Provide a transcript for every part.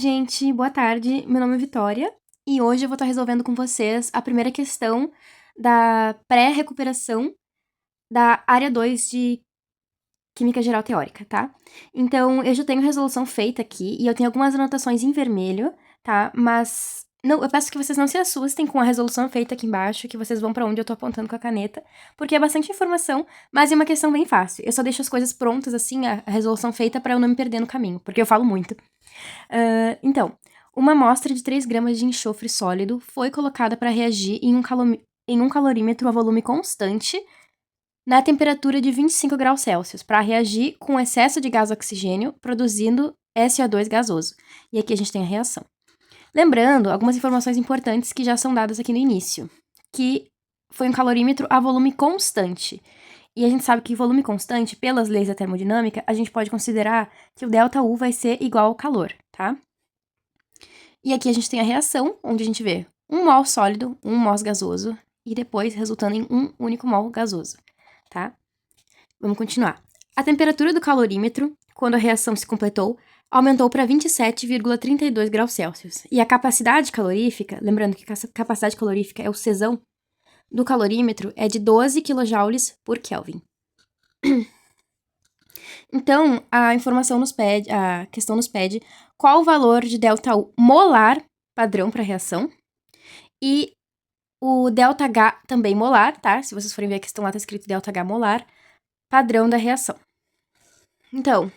Gente, boa tarde. Meu nome é Vitória e hoje eu vou estar resolvendo com vocês a primeira questão da pré-recuperação da área 2 de Química Geral Teórica, tá? Então, eu já tenho resolução feita aqui e eu tenho algumas anotações em vermelho, tá? Mas não, eu peço que vocês não se assustem com a resolução feita aqui embaixo, que vocês vão pra onde eu tô apontando com a caneta, porque é bastante informação, mas é uma questão bem fácil. Eu só deixo as coisas prontas, assim, a resolução feita pra eu não me perder no caminho, porque eu falo muito. Então, uma amostra de 3 gramas de enxofre sólido foi colocada para reagir em um calorímetro a volume constante na temperatura de 25 graus Celsius, para reagir com excesso de gás oxigênio, produzindo SO2 gasoso. E aqui a gente tem a reação. Lembrando algumas informações importantes que já são dadas aqui no início, que foi um calorímetro a volume constante. E a gente sabe que volume constante, pelas leis da termodinâmica, a gente pode considerar que o ΔU vai ser igual ao calor, tá? E aqui a gente tem a reação, onde a gente vê um mol sólido, um mol gasoso, e depois resultando em um único mol gasoso, tá? Vamos continuar. A temperatura do calorímetro, quando a reação se completou, aumentou para 27,32 graus Celsius. E a capacidade calorífica, lembrando que a capacidade calorífica é o Czão, do calorímetro é de 12 kJ por Kelvin. Então, a questão nos pede qual o valor de ΔU molar padrão para a reação e o ΔH também molar, tá? Se vocês forem ver a questão lá tá escrito ΔH molar, padrão da reação. Então,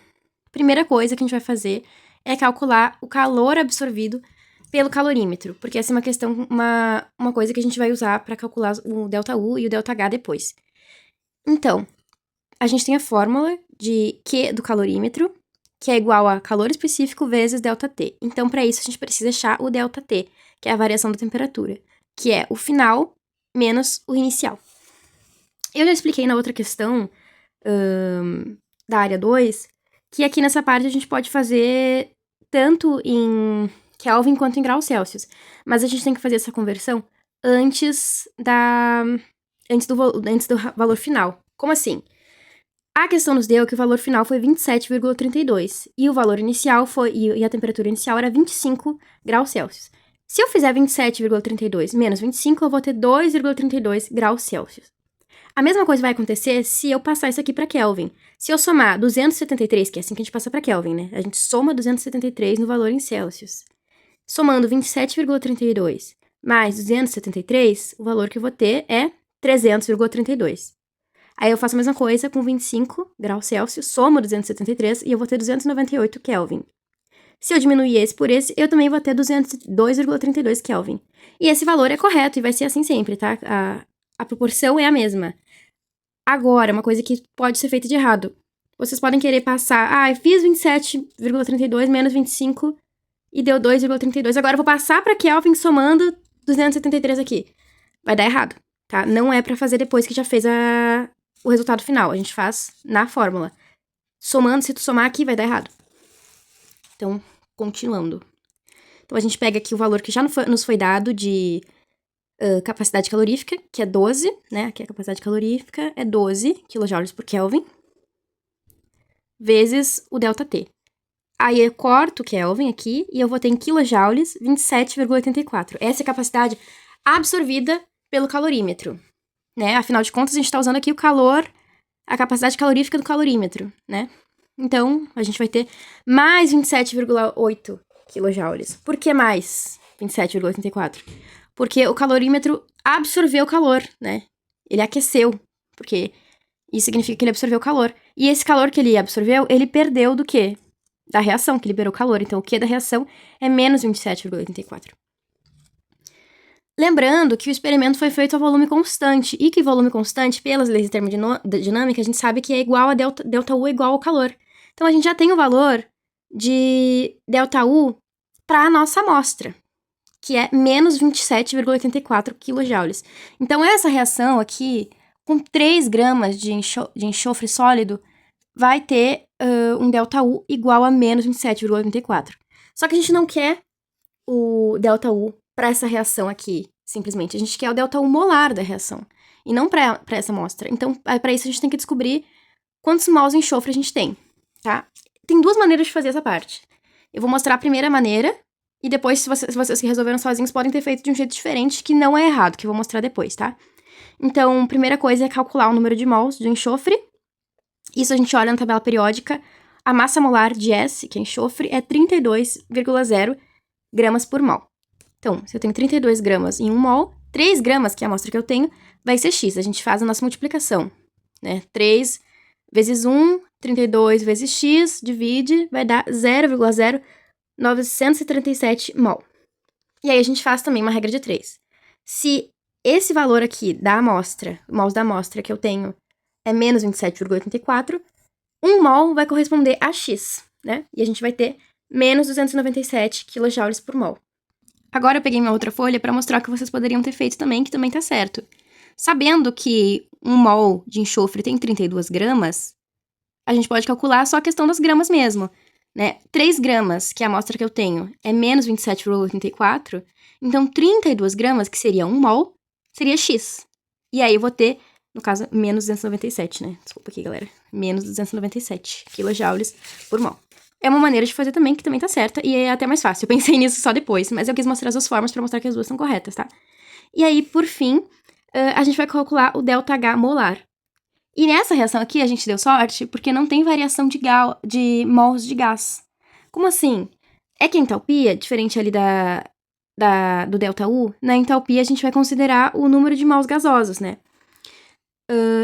primeira coisa que a gente vai fazer é calcular o calor absorvido pelo calorímetro, porque essa é uma questão, uma coisa que a gente vai usar para calcular o ΔU e o ΔH depois. Então, a gente tem a fórmula de Q do calorímetro, que é igual a calor específico vezes ΔT. Então, para isso, a gente precisa achar o ΔT, que é a variação da temperatura, que é o final menos o inicial. Eu já expliquei na outra questão da área 2, que aqui nessa parte a gente pode fazer tanto em Kelvin quanto em graus Celsius. Mas a gente tem que fazer essa conversão antes do valor final. Como assim? A questão nos deu que o valor final foi 27,32 e o valor inicial e a temperatura inicial era 25 graus Celsius. Se eu fizer 27,32 menos 25, eu vou ter 2,32 graus Celsius. A mesma coisa vai acontecer se eu passar isso aqui para Kelvin. Se eu somar 273, que é assim que a gente passa para Kelvin, né? A gente soma 273 no valor em Celsius. Somando 27,32 mais 273, o valor que eu vou ter é 300,32. Aí eu faço a mesma coisa com 25 graus Celsius, somo 273 e eu vou ter 298 Kelvin. Se eu diminuir esse por esse, eu também vou ter 202,32 Kelvin. E esse valor é correto e vai ser assim sempre, tá? A proporção é a mesma. Agora, uma coisa que pode ser feita de errado. Vocês podem querer passar, eu fiz 27,32 menos 25 e deu 2,32. Agora eu vou passar para Kelvin somando 273 aqui. Vai dar errado, tá? Não é para fazer depois que já fez o resultado final. A gente faz na fórmula. Somando, se tu somar aqui, vai dar errado. Então, continuando. Então, a gente pega aqui o valor que já nos foi dado de capacidade calorífica, que é 12, né? Aqui a capacidade calorífica é 12 kJ por Kelvin, vezes o ΔT. Aí eu corto o Kelvin aqui e eu vou ter em kilojoules 27,84. Essa é a capacidade absorvida pelo calorímetro, né? Afinal de contas, a gente está usando aqui o calor, a capacidade calorífica do calorímetro, né? Então, a gente vai ter mais 27,8 kJ. Por que mais 27,84? Porque o calorímetro absorveu o calor, né? Ele aqueceu, porque isso significa que ele absorveu o calor. E esse calor que ele absorveu, ele perdeu do quê? Da reação, que liberou calor. Então, o Q da reação é menos 27,84. Lembrando que o experimento foi feito a volume constante, e que volume constante, pelas leis da termodinâmica, a gente sabe que é igual a ΔU igual ao calor. Então, a gente já tem o valor de ΔU para a nossa amostra, que é menos 27,84 kJ. Então, essa reação aqui, com 3 gramas de enxofre sólido, vai ter um ΔU igual a menos 27,84. Só que a gente não quer o ΔU para essa reação aqui, simplesmente. A gente quer o ΔU molar da reação, e não para essa amostra. Então, para isso, a gente tem que descobrir quantos mols de enxofre a gente tem, tá? Tem duas maneiras de fazer essa parte. Eu vou mostrar a primeira maneira, e depois, se vocês que resolveram sozinhos, podem ter feito de um jeito diferente, que não é errado, que eu vou mostrar depois, tá? Então, primeira coisa é calcular o número de mols de enxofre. Isso a gente olha na tabela periódica. A massa molar de S, que é enxofre, é 32,0 gramas por mol. Então, se eu tenho 32 gramas em 1 mol, 3 gramas, que é a amostra que eu tenho, vai ser X. A gente faz a nossa multiplicação, né? 3 vezes 1, 32 vezes X, divide, vai dar 0,0937 mol. E aí a gente faz também uma regra de 3. Se esse valor aqui da amostra, mols da amostra que eu tenho, é menos 27,84, 1 mol vai corresponder a X, né? E a gente vai ter menos 297 kJ por mol. Agora eu peguei minha outra folha para mostrar o que vocês poderiam ter feito também, que também tá certo. Sabendo que 1 mol de enxofre tem 32 gramas, a gente pode calcular só a questão das gramas mesmo, né? 3 gramas, que é a amostra que eu tenho, é menos 27,84, então 32 gramas, que seria 1 mol, seria X. E aí eu vou ter, no caso, menos 297, né? Desculpa aqui, galera. Menos 297 kJ por mol. É uma maneira de fazer também, que também tá certa, e é até mais fácil. Eu pensei nisso só depois, mas eu quis mostrar as duas formas pra mostrar que as duas são corretas, tá? E aí, por fim, a gente vai calcular o ΔH molar. E nessa reação aqui, a gente deu sorte, porque não tem variação de mols de gás. Como assim? É que a entalpia, diferente ali do ΔU, na entalpia a gente vai considerar o número de mols gasosos, né?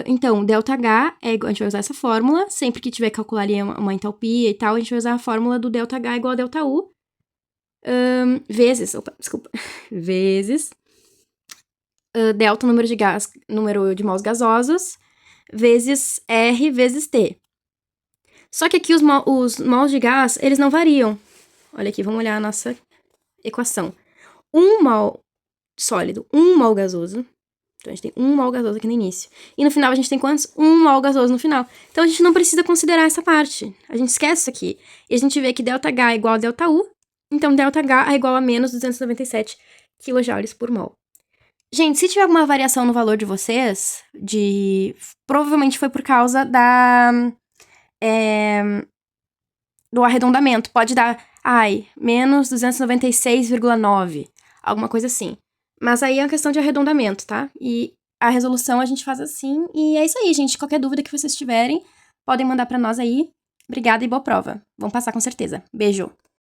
Então, ΔH, a gente vai usar essa fórmula, sempre que tiver que calcular ali uma entalpia e tal, a gente vai usar a fórmula do ΔH igual a ΔU, vezes delta, número de mols gasosos, vezes R vezes T. Só que aqui os mols de gás, eles não variam. Olha aqui, vamos olhar a nossa equação. 1 mol sólido, 1 mol gasoso. Então, a gente tem 1 mol gasoso aqui no início. E no final, a gente tem quantos? 1 mol gasoso no final. Então, a gente não precisa considerar essa parte. A gente esquece isso aqui. E a gente vê que ΔH é igual a ΔU. Então, ΔH é igual a menos 297 kJ por mol. Gente, se tiver alguma variação no valor de vocês, provavelmente foi por causa do arredondamento. Pode dar, menos 296,9, alguma coisa assim. Mas aí é uma questão de arredondamento, tá? E a resolução a gente faz assim. E é isso aí, gente. Qualquer dúvida que vocês tiverem, podem mandar pra nós aí. Obrigada e boa prova. Vamos passar com certeza. Beijo!